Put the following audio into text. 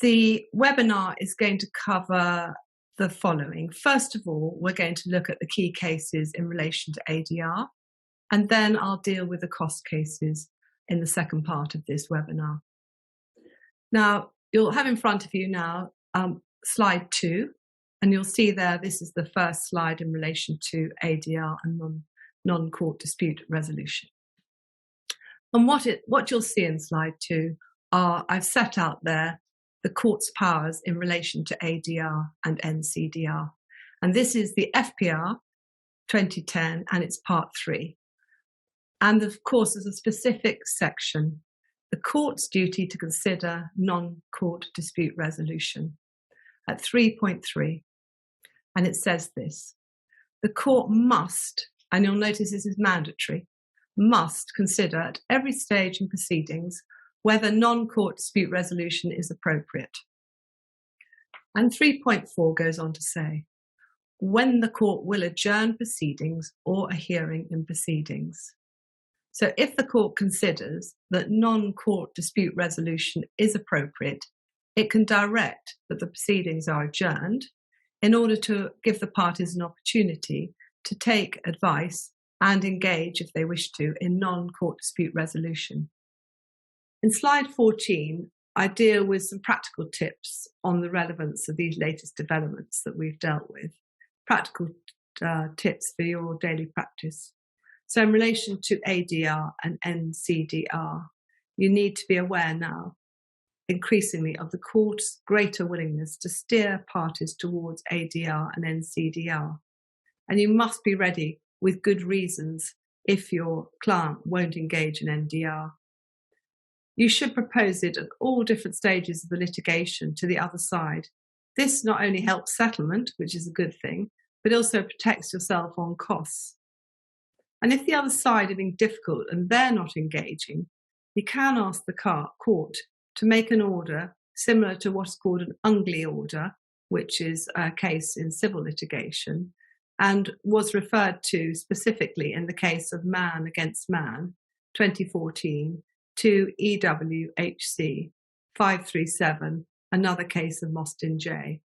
The webinar is going to cover the following. First of all, we're going to look at the key cases in relation to ADR, and then I'll deal with the cost cases in the second part of this webinar. Now, you'll have in front of you now slide 2, and you'll see there this is the first slide in relation to ADR and non-court dispute resolution. And what you'll see in slide 2 are, I've set out there the court's powers in relation to ADR and NCDR. And this is the FPR 2010 and it's part 3. And of course, there's a specific section, the court's duty to consider non-court dispute resolution at 3.3. And it says this: the court must, and you'll notice this is mandatory, must consider at every stage in proceedings whether non-court dispute resolution is appropriate. And 3.4 goes on to say, when the court will adjourn proceedings or a hearing in proceedings. So if the court considers that non-court dispute resolution is appropriate, it can direct that the proceedings are adjourned in order to give the parties an opportunity to take advice and engage, if they wish to, in non-court dispute resolution. In slide 14, I deal with some practical tips on the relevance of these latest developments that we've dealt with, practical tips for your daily practice. So in relation to ADR and NCDR, you need to be aware now, increasingly, of the court's greater willingness to steer parties towards ADR and NCDR. And you must be ready with good reasons if your client won't engage in NDR. You should propose it at all different stages of the litigation to the other side. This not only helps settlement, which is a good thing, but also protects yourself on costs. And if the other side are being difficult and they're not engaging, you can ask the court to make an order similar to what's called an Ungley order, which is a case in civil litigation, and was referred to specifically in the case of Man against Man, 2014, to EWHC 537, another case of Mostyn J.